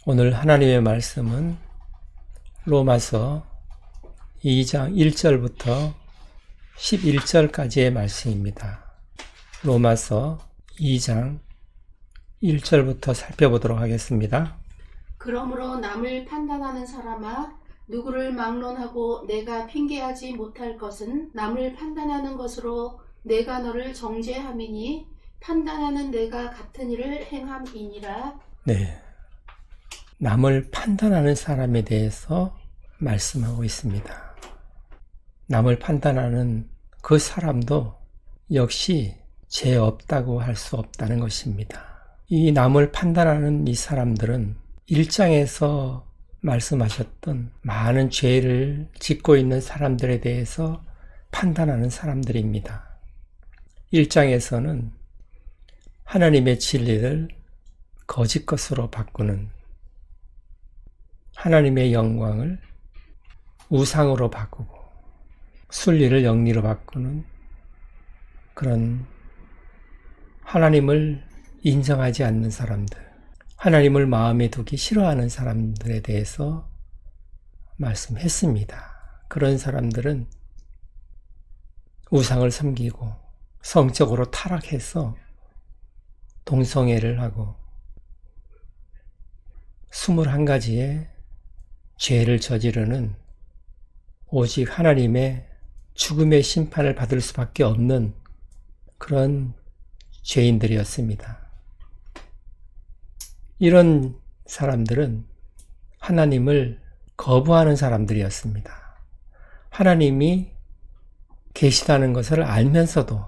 오늘 하나님의 말씀은 로마서 2장 1절부터 11절까지의 말씀입니다. 로마서 2장 1절부터 살펴보도록 하겠습니다. 그러므로 남을 판단하는 사람아, 누구를 막론하고 내가 핑계하지 못할 것은 남을 판단하는 것으로 내가 너를 정죄함이니 판단하는 내가 같은 일을 행함이니라. 네, 남을 판단하는 사람에 대해서 말씀하고 있습니다. 남을 판단하는 그 사람도 역시 죄 없다고 할 수 없다는 것입니다. 이 남을 판단하는 이 사람들은 1장에서 말씀하셨던 많은 죄를 짓고 있는 사람들에 대해서 판단하는 사람들입니다. 1장에서는 하나님의 진리를 거짓 것으로 바꾸는, 하나님의 영광을 우상으로 바꾸고 순리를 영리로 바꾸는 그런 하나님을 인정하지 않는 사람들, 하나님을 마음에 두기 싫어하는 사람들에 대해서 말씀했습니다. 그런 사람들은 우상을 섬기고 성적으로 타락해서 동성애를 하고 21가지의 죄를 저지르는 오직 하나님의 죽음의 심판을 받을 수밖에 없는 그런 죄인들이었습니다. 이런 사람들은 하나님을 거부하는 사람들이었습니다. 하나님이 계시다는 것을 알면서도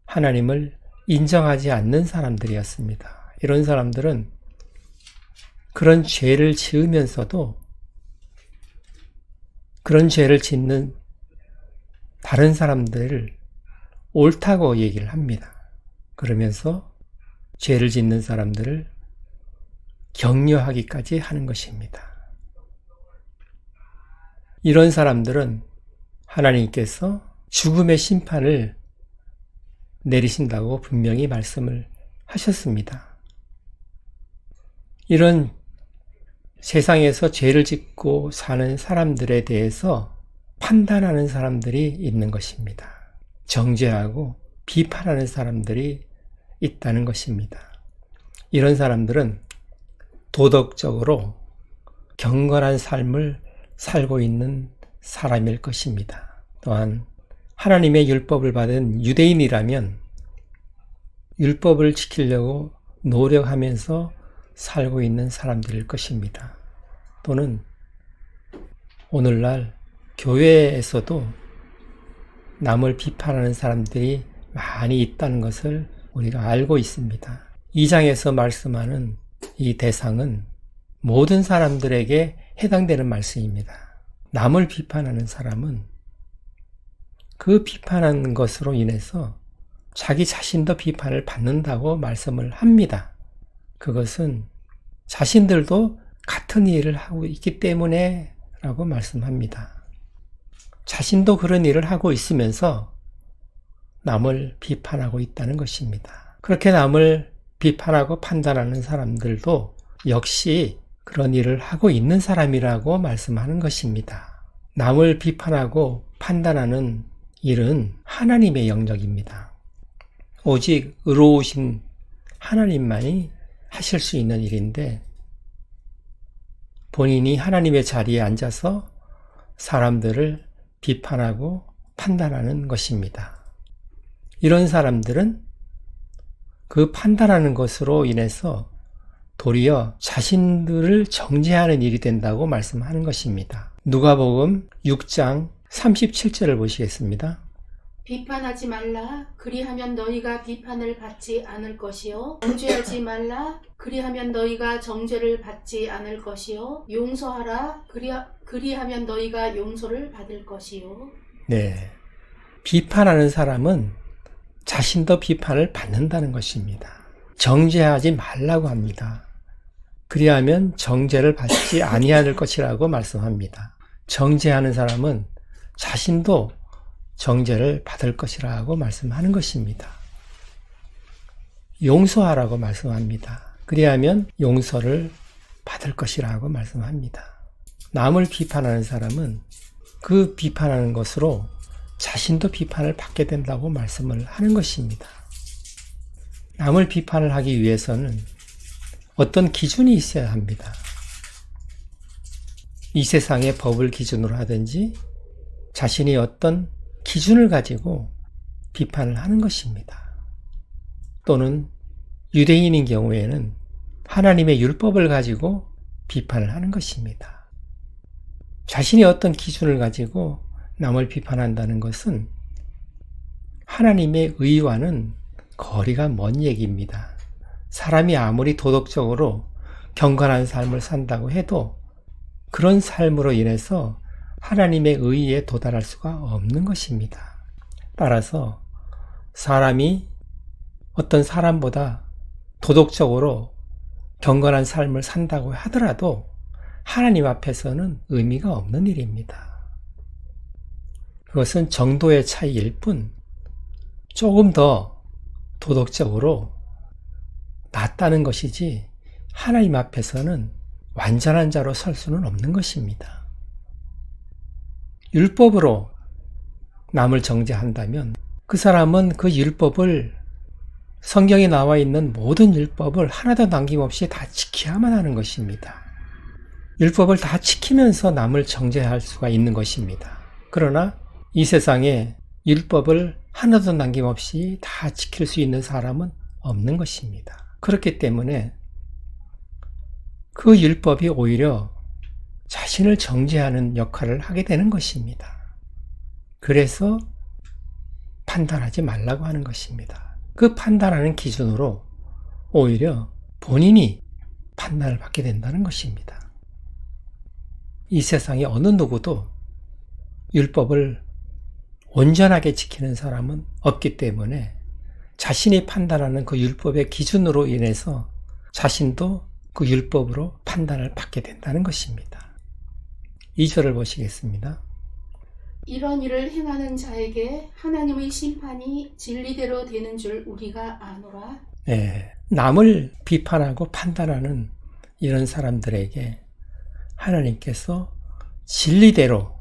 하나님을 인정하지 않는 사람들이었습니다. 이런 사람들은 그런 죄를 지으면서도 그런 죄를 짓는 다른 사람들을 옳다고 얘기를 합니다. 그러면서 죄를 짓는 사람들을 격려하기까지 하는 것입니다. 이런 사람들은 하나님께서 죽음의 심판을 내리신다고 분명히 말씀을 하셨습니다. 이런 세상에서 죄를 짓고 사는 사람들에 대해서 판단하는 사람들이 있는 것입니다. 정죄하고 비판하는 사람들이 있다는 것입니다. 이런 사람들은 도덕적으로 경건한 삶을 살고 있는 사람일 것입니다. 또한 하나님의 율법을 받은 유대인이라면 율법을 지키려고 노력하면서 살고 있는 사람들일 것입니다. 또는 오늘날 교회에서도 남을 비판하는 사람들이 많이 있다는 것을 우리가 알고 있습니다. 2장에서 말씀하는 이 대상은 모든 사람들에게 해당되는 말씀입니다. 남을 비판하는 사람은 그 비판하는 것으로 인해서 자기 자신도 비판을 받는다고 말씀을 합니다. 그것은 자신들도 같은 일을 하고 있기 때문에 라고 말씀합니다. 자신도 그런 일을 하고 있으면서 남을 비판하고 있다는 것입니다. 그렇게 남을 비판하고 판단하는 사람들도 역시 그런 일을 하고 있는 사람이라고 말씀하는 것입니다. 남을 비판하고 판단하는 일은 하나님의 영역입니다. 오직 의로우신 하나님만이 하실 수 있는 일인데 본인이 하나님의 자리에 앉아서 사람들을 비판하고 판단하는 것입니다. 이런 사람들은 그 판단하는 것으로 인해서 도리어 자신들을 정죄하는 일이 된다고 말씀하는 것입니다. 누가복음 6장 37절을 보시겠습니다. 비판하지 말라, 그리하면 너희가 비판을 받지 않을 것이요. 정죄하지 말라, 그리하면 너희가 정죄를 받지 않을 것이요. 용서하라, 그리하면 너희가 용서를 받을 것이요. 네, 비판하는 사람은 자신도 비판을 받는다는 것입니다. 정죄하지 말라고 합니다. 그리하면 정죄를 받지 아니할 것이라고 말씀합니다. 정죄하는 사람은 자신도 정죄를 받을 것이라고 말씀하는 것입니다. 용서하라고 말씀합니다. 그리하면 용서를 받을 것이라고 말씀합니다. 남을 비판하는 사람은 그 비판하는 것으로 자신도 비판을 받게 된다고 말씀을 하는 것입니다. 남을 비판을 하기 위해서는 어떤 기준이 있어야 합니다. 이 세상의 법을 기준으로 하든지 자신이 어떤 기준을 가지고 비판을 하는 것입니다. 또는 유대인인 경우에는 하나님의 율법을 가지고 비판을 하는 것입니다. 자신이 어떤 기준을 가지고 남을 비판한다는 것은 하나님의 의와는 거리가 먼 얘기입니다. 사람이 아무리 도덕적으로 경건한 삶을 산다고 해도 그런 삶으로 인해서 하나님의 의에 도달할 수가 없는 것입니다. 따라서 사람이 어떤 사람보다 도덕적으로 경건한 삶을 산다고 하더라도 하나님 앞에서는 의미가 없는 일입니다. 그것은 정도의 차이일 뿐 조금 더 도덕적으로 낫다는 것이지 하나님 앞에서는 완전한 자로 설 수는 없는 것입니다. 율법으로 남을 정죄한다면 그 사람은 그 율법을 성경에 나와 있는 모든 율법을 하나도 남김없이 다 지켜야만 하는 것입니다. 율법을 다 지키면서 남을 정죄할 수가 있는 것입니다. 그러나 이 세상에 율법을 하나도 남김없이 다 지킬 수 있는 사람은 없는 것입니다. 그렇기 때문에 그 율법이 오히려 자신을 정죄하는 역할을 하게 되는 것입니다. 그래서 판단하지 말라고 하는 것입니다. 그 판단하는 기준으로 오히려 본인이 판단을 받게 된다는 것입니다. 이 세상에 어느 누구도 율법을 온전하게 지키는 사람은 없기 때문에 자신이 판단하는 그 율법의 기준으로 인해서 자신도 그 율법으로 판단을 받게 된다는 것입니다. 2절을 보시겠습니다. 이런 일을 행하는 자에게 하나님의 심판이 진리대로 되는 줄 우리가 아노라. 네, 남을 비판하고 판단하는 이런 사람들에게 하나님께서 진리대로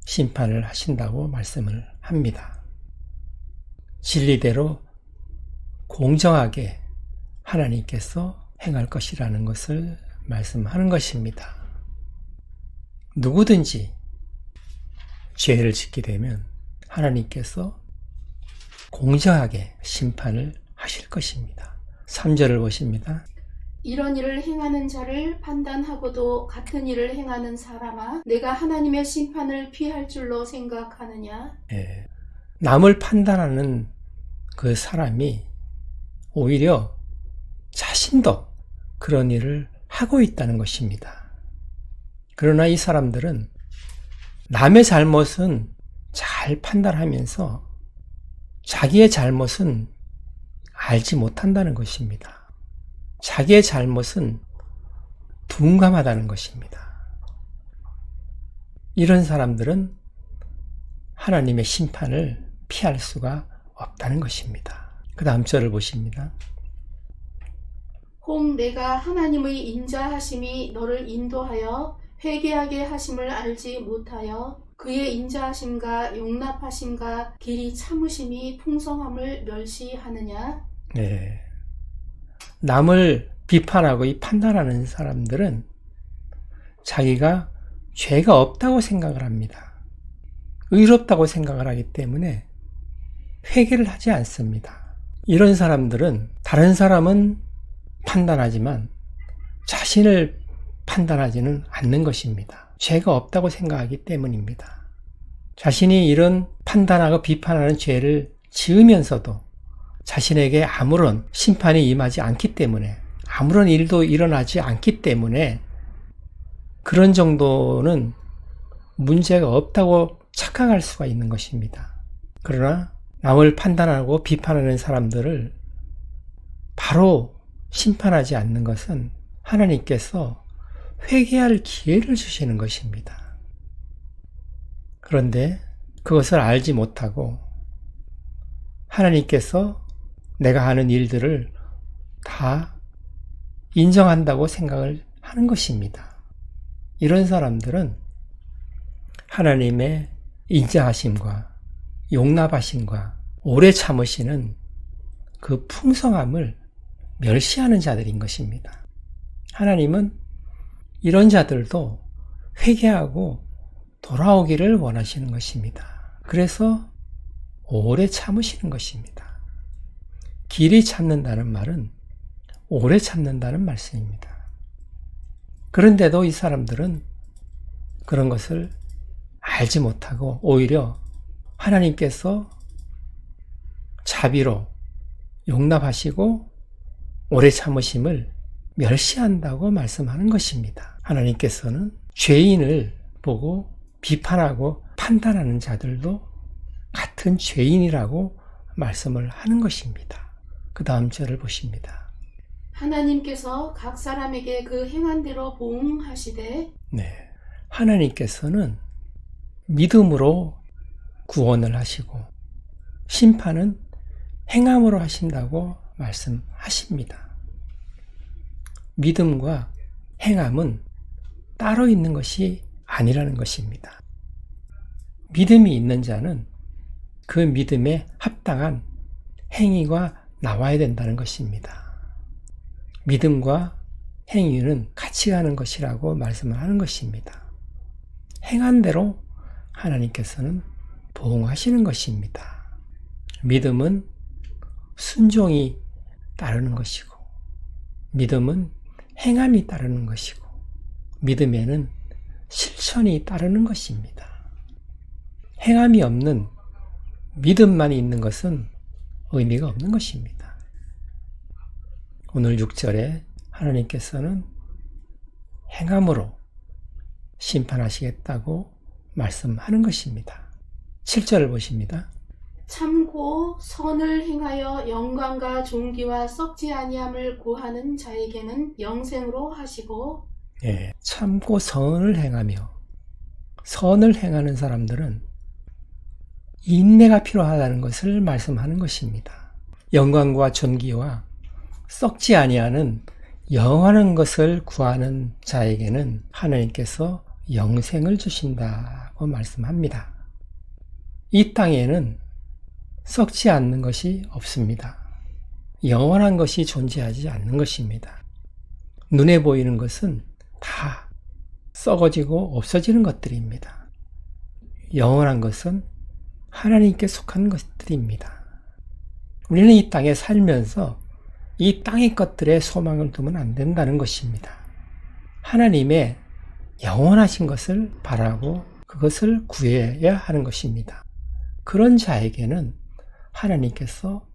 심판을 하신다고 말씀을 합니다. 진리대로 공정하게 하나님께서 행할 것이라는 것을 말씀하는 것입니다. 누구든지 죄를 짓게 되면 하나님께서 공정하게 심판을 하실 것입니다. 3절을 보십니다. 이런 일을 행하는 자를 판단하고도 같은 일을 행하는 사람아, 내가 하나님의 심판을 피할 줄로 생각하느냐? 예, 남을 판단하는 그 사람이 오히려 자신도 그런 일을 하고 있다는 것입니다. 그러나 이 사람들은 남의 잘못은 잘 판단하면서 자기의 잘못은 알지 못한다는 것입니다. 자기의 잘못은 둔감하다는 것입니다. 이런 사람들은 하나님의 심판을 피할 수가 없다는 것입니다. 그 다음 절을 보십니다. 혹 내가 하나님의 인자하심이 너를 인도하여 회개하게 하심을 알지 못하여 그의 인자하심과 용납하심과 길이 참으심이 풍성함을 멸시하느냐? 네. 남을 비판하고 판단하는 사람들은 자기가 죄가 없다고 생각을 합니다. 의롭다고 생각을 하기 때문에 회개를 하지 않습니다. 이런 사람들은 다른 사람은 판단하지만 자신을 판단하지는 않는 것입니다. 죄가 없다고 생각하기 때문입니다. 자신이 이런 판단하고 비판하는 죄를 지으면서도 자신에게 아무런 심판이 임하지 않기 때문에, 아무런 일도 일어나지 않기 때문에 그런 정도는 문제가 없다고 착각할 수가 있는 것입니다. 그러나 남을 판단하고 비판하는 사람들을 바로 심판하지 않는 것은 하나님께서 회개할 기회를 주시는 것입니다. 그런데 그것을 알지 못하고 하나님께서 내가 하는 일들을 다 인정한다고 생각을 하는 것입니다. 이런 사람들은 하나님의 인자하심과 용납하심과 오래 참으시는 그 풍성함을 멸시하는 자들인 것입니다. 하나님은 이런 자들도 회개하고 돌아오기를 원하시는 것입니다. 그래서 오래 참으시는 것입니다. 길이 참는다는 말은 오래 참는다는 말씀입니다. 그런데도 이 사람들은 그런 것을 알지 못하고 오히려 하나님께서 자비로 용납하시고 오래 참으심을 멸시한다고 말씀하는 것입니다. 하나님께서는 죄인을 보고 비판하고 판단하는 자들도 같은 죄인이라고 말씀을 하는 것입니다. 그 다음 절을 보십니다. 하나님께서 각 사람에게 그 행한 대로 보응하시되 네, 하나님께서는 믿음으로 구원을 하시고 심판은 행함으로 하신다고 말씀하십니다. 믿음과 행함은 따로 있는 것이 아니라는 것입니다. 믿음이 있는 자는 그 믿음에 합당한 행위가 나와야 된다는 것입니다. 믿음과 행위는 같이 가는 것이라고 말씀을 하는 것입니다. 행한 대로 하나님께서는 보응하시는 것입니다. 믿음은 순종이 따르는 것이고 믿음은 행함이 따르는 것이고 믿음에는 실천이 따르는 것입니다. 행함이 없는 믿음만 있는 것은 의미가 없는 것입니다. 오늘 6절에 하나님께서는 행함으로 심판하시겠다고 말씀하는 것입니다. 7절을 보십니다. 참고 선을 행하여 영광과 존귀와 썩지 아니함을 구하는 자에게는 영생으로 하시고 예, 참고 선을 행하며 선을 행하는 사람들은 인내가 필요하다는 것을 말씀하는 것입니다. 영광과 존귀와 썩지 아니하는 영원한 것을 구하는 자에게는 하나님께서 영생을 주신다고 말씀합니다. 이 땅에는 썩지 않는 것이 없습니다. 영원한 것이 존재하지 않는 것입니다. 눈에 보이는 것은 다 썩어지고 없어지는 것들입니다. 영원한 것은 하나님께 속한 것들입니다. 우리는 이 땅에 살면서 이 땅의 것들에 소망을 두면 안 된다는 것입니다. 하나님의 영원하신 것을 바라고 그것을 구해야 하는 것입니다. 그런 자에게는 하나님께서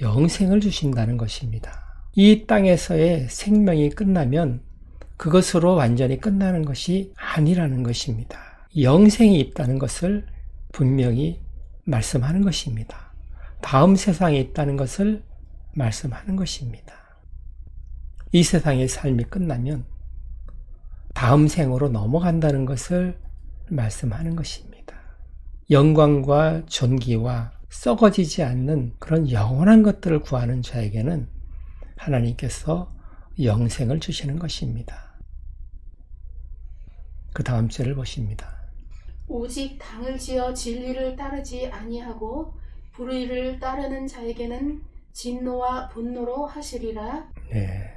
영생을 주신다는 것입니다. 이 땅에서의 생명이 끝나면 그것으로 완전히 끝나는 것이 아니라는 것입니다. 영생이 있다는 것을 분명히 말씀하는 것입니다. 다음 세상에 있다는 것을 말씀하는 것입니다. 이 세상의 삶이 끝나면 다음 생으로 넘어간다는 것을 말씀하는 것입니다. 영광과 존귀와 썩어지지 않는 그런 영원한 것들을 구하는 자에게는 하나님께서 영생을 주시는 것입니다. 그 다음 절을 보십니다. 오직 당을 지어 진리를 따르지 아니하고 불의를 따르는 자에게는 진노와 분노로 하시리라. 네.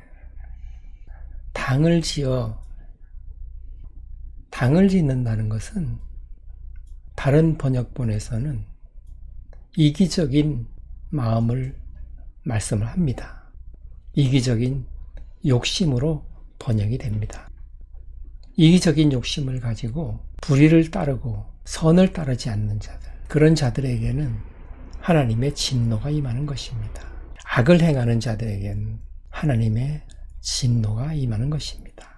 당을 짓는다는 것은 다른 번역본에서는 이기적인 마음을 말씀을 합니다. 이기적인 욕심으로 번역이 됩니다. 이기적인 욕심을 가지고 불의를 따르고 선을 따르지 않는 자들, 그런 자들에게는 하나님의 진노가 임하는 것입니다. 악을 행하는 자들에게는 하나님의 진노가 임하는 것입니다.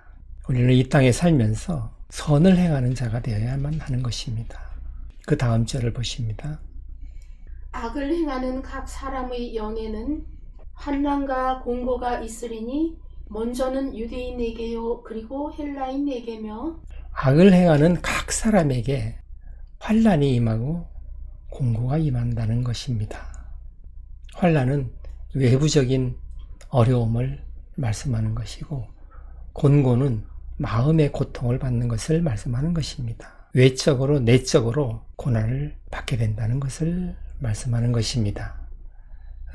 우리는 이 땅에 살면서 선을 행하는 자가 되어야만 하는 것입니다. 그 다음 절을 보십니다. 악을 행하는 각 사람의 영에는 환난과 공고가 있으리니 먼저는 유대인에게요 그리고 헬라인에게며 악을 행하는 각 사람에게 환난이 임하고 공고가 임한다는 것입니다. 환난은 외부적인 어려움을 말씀하는 것이고 곤고는 마음의 고통을 받는 것을 말씀하는 것입니다. 외적으로 내적으로 고난을 받게 된다는 것을 말씀하는 것입니다.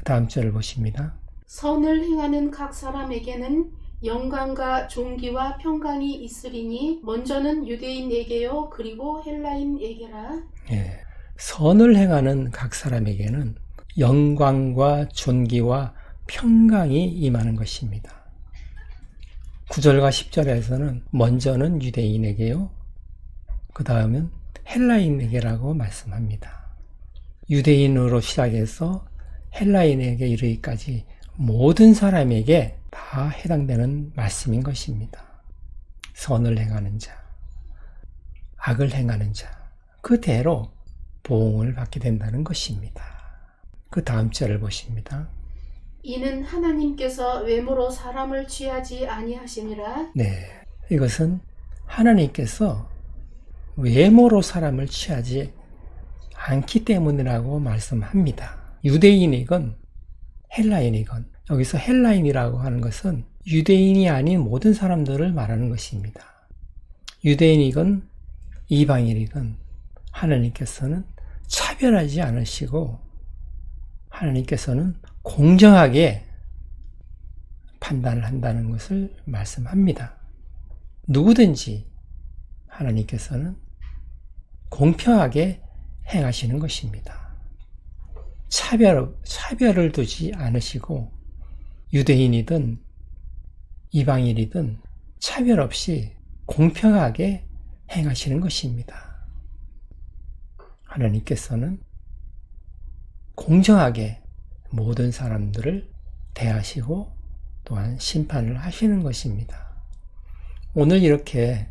다음 절을 보십니다. 선을 행하는 각 사람에게는 영광과 존귀와 평강이 있으리니 먼저는 유대인에게요 그리고 헬라인에게라. 예, 선을 행하는 각 사람에게는 영광과 존귀와 평강이 임하는 것입니다. 9절과 10절에서는 먼저는 유대인에게요, 그 다음은 헬라인에게라고 말씀합니다. 유대인으로 시작해서 헬라인에게 이르기까지 모든 사람에게 다 해당되는 말씀인 것입니다. 선을 행하는 자, 악을 행하는 자, 그대로 보응을 받게 된다는 것입니다. 그 다음 절을 보십니다. 이는 하나님께서 외모로 사람을 취하지 아니하시니라. 네, 이것은 하나님께서 외모로 사람을 취하지 않기 때문이라고 말씀합니다. 유대인이건 헬라인이건, 여기서 헬라인이라고 하는 것은 유대인이 아닌 모든 사람들을 말하는 것입니다. 유대인이건 이방인이건 하나님께서는 차별하지 않으시고 하나님께서는 공정하게 판단을 한다는 것을 말씀합니다. 누구든지 하나님께서는 공평하게 행하시는 것입니다. 차별을 두지 않으시고 유대인이든 이방인이든 차별 없이 공평하게 행하시는 것입니다. 하나님께서는 공정하게 모든 사람들을 대하시고 또한 심판을 하시는 것입니다. 오늘 이렇게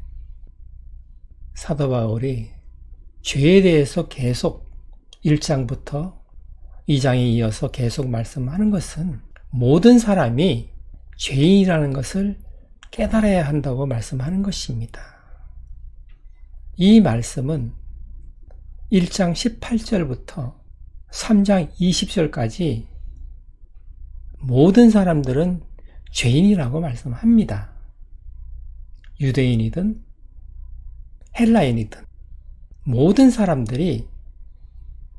사도 바울이 죄에 대해서 계속 1장부터 2장에 이어서 계속 말씀하는 것은 모든 사람이 죄인이라는 것을 깨달아야 한다고 말씀하는 것입니다. 이 말씀은 1장 18절부터 3장 20절까지 모든 사람들은 죄인이라고 말씀합니다. 유대인이든 헬라인이든 모든 사람들이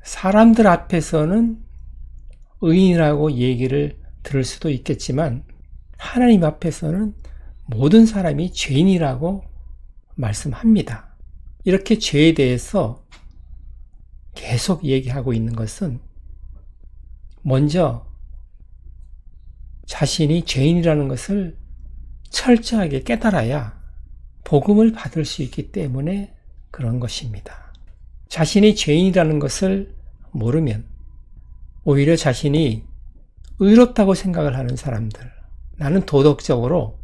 사람들 앞에서는 의인이라고 얘기를 들을 수도 있겠지만 하나님 앞에서는 모든 사람이 죄인이라고 말씀합니다. 이렇게 죄에 대해서 계속 얘기하고 있는 것은 먼저 자신이 죄인이라는 것을 철저하게 깨달아야 복음을 받을 수 있기 때문에 그런 것입니다. 자신이 죄인이라는 것을 모르면 오히려 자신이 의롭다고 생각을 하는 사람들, 나는 도덕적으로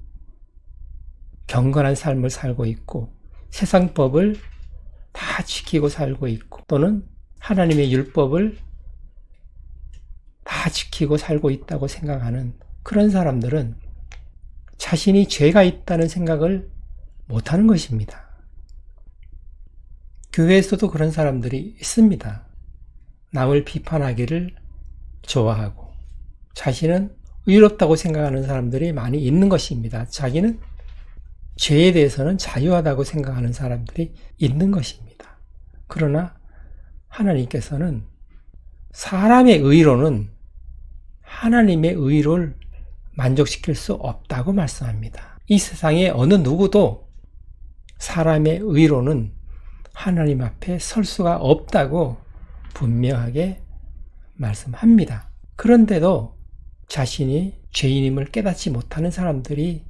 경건한 삶을 살고 있고 세상 법을 다 지키고 살고 있고 또는 하나님의 율법을 다 지키고 살고 있다고 생각하는 그런 사람들은 자신이 죄가 있다는 생각을 못하는 것입니다. 교회에서도 그런 사람들이 있습니다. 남을 비판하기를 좋아하고 자신은 의롭다고 생각하는 사람들이 많이 있는 것입니다. 자기는 죄에 대해서는 자유하다고 생각하는 사람들이 있는 것입니다. 그러나 하나님께서는 사람의 의로는 하나님의 의를 만족시킬 수 없다고 말씀합니다. 이 세상에 어느 누구도 사람의 의로는 하나님 앞에 설 수가 없다고 분명하게 말씀합니다. 그런데도 자신이 죄인임을 깨닫지 못하는 사람들이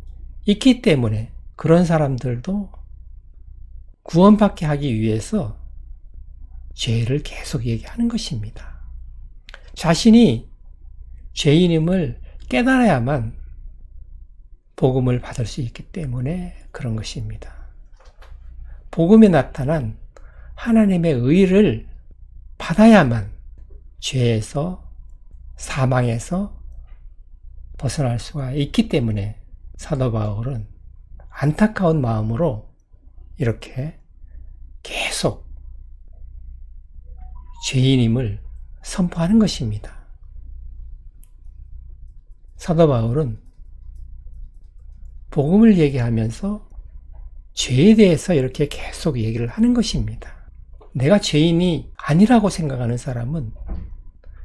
있기 때문에 그런 사람들도 구원받게 하기 위해서 죄를 계속 얘기하는 것입니다. 자신이 죄인임을 깨달아야만 복음을 받을 수 있기 때문에 그런 것입니다. 복음에 나타난 하나님의 의를 받아야만 죄에서 사망에서 벗어날 수가 있기 때문에 사도 바울은 안타까운 마음으로 이렇게 계속 죄인임을 선포하는 것입니다. 사도 바울은 복음을 얘기하면서 죄에 대해서 이렇게 계속 얘기를 하는 것입니다. 내가 죄인이 아니라고 생각하는 사람은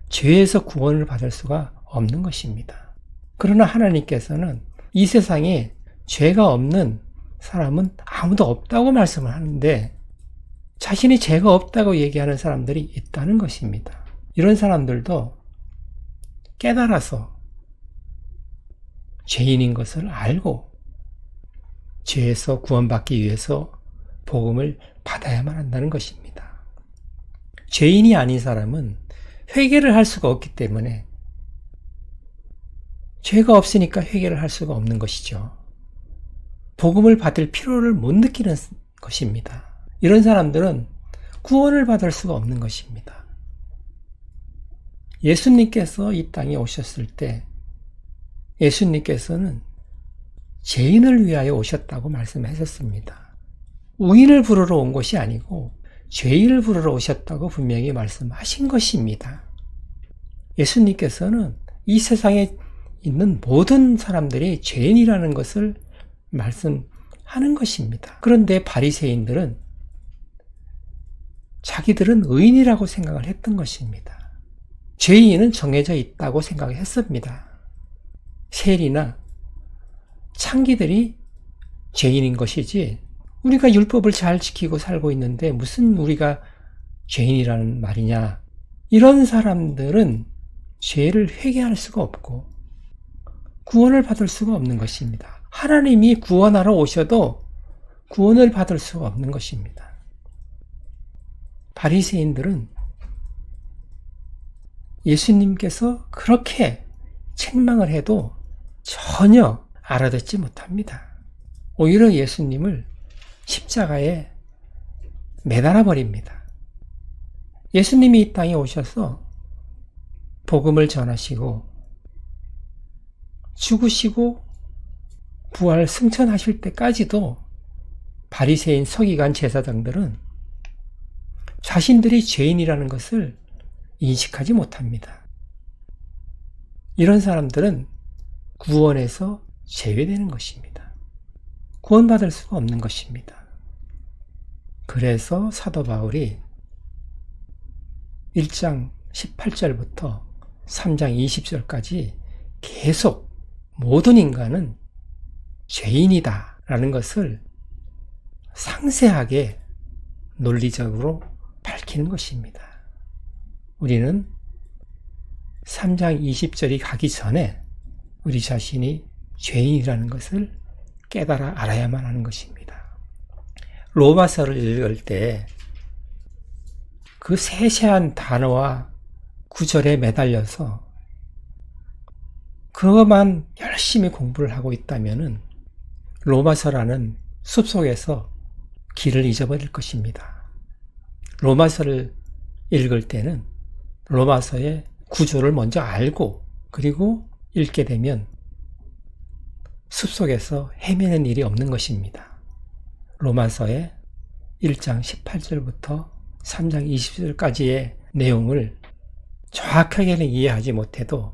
죄에서 구원을 받을 수가 없는 것입니다. 그러나 하나님께서는 이 세상에 죄가 없는 사람은 아무도 없다고 말씀을 하는데 자신이 죄가 없다고 얘기하는 사람들이 있다는 것입니다. 이런 사람들도 깨달아서 죄인인 것을 알고 죄에서 구원받기 위해서 복음을 받아야만 한다는 것입니다. 죄인이 아닌 사람은 회개를 할 수가 없기 때문에 죄가 없으니까 회개를 할 수가 없는 것이죠. 복음을 받을 필요를 못 느끼는 것입니다. 이런 사람들은 구원을 받을 수가 없는 것입니다. 예수님께서 이 땅에 오셨을 때 예수님께서는 죄인을 위하여 오셨다고 말씀하셨습니다. 의인을 부르러 온 것이 아니고 죄인을 부르러 오셨다고 분명히 말씀하신 것입니다. 예수님께서는 이 세상에 있는 모든 사람들이 죄인이라는 것을 말씀하는 것입니다. 그런데 바리새인들은 자기들은 의인이라고 생각을 했던 것입니다. 죄인은 정해져 있다고 생각했습니다. 세리나 창기들이 죄인인 것이지 우리가 율법을 잘 지키고 살고 있는데 무슨 우리가 죄인이라는 말이냐. 이런 사람들은 죄를 회개할 수가 없고 구원을 받을 수가 없는 것입니다. 하나님이 구원하러 오셔도 구원을 받을 수가 없는 것입니다. 바리새인들은 예수님께서 그렇게 책망을 해도 전혀 알아듣지 못합니다. 오히려 예수님을 십자가에 매달아 버립니다. 예수님이 이 땅에 오셔서 복음을 전하시고 죽으시고 부활 승천하실 때까지도 바리새인 서기관 제사장들은 자신들이 죄인이라는 것을 인식하지 못합니다. 이런 사람들은 구원에서 제외되는 것입니다. 구원받을 수가 없는 것입니다. 그래서 사도 바울이 1장 18절부터 3장 20절까지 계속 모든 인간은 죄인이다 라는 것을 상세하게 논리적으로 밝히는 것입니다. 우리는 3장 20절이 가기 전에 우리 자신이 죄인이라는 것을 깨달아 알아야만 하는 것입니다. 로마서를 읽을 때 그 세세한 단어와 구절에 매달려서 그것만 열심히 공부를 하고 있다면은 로마서라는 숲속에서 길을 잊어버릴 것입니다. 로마서를 읽을 때는 로마서의 구조를 먼저 알고 그리고 읽게 되면 숲속에서 헤매는 일이 없는 것입니다. 로마서의 1장 18절부터 3장 20절까지의 내용을 정확하게는 이해하지 못해도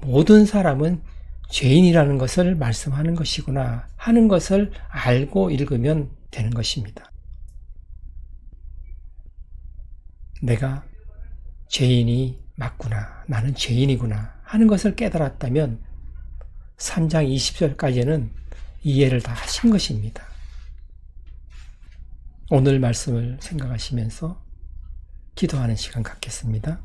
모든 사람은 죄인이라는 것을 말씀하는 것이구나 하는 것을 알고 읽으면 되는 것입니다. 내가 죄인이 맞구나, 나는 죄인이구나 하는 것을 깨달았다면 3장 20절까지는 이해를 다 하신 것입니다. 오늘 말씀을 생각하시면서 기도하는 시간 갖겠습니다.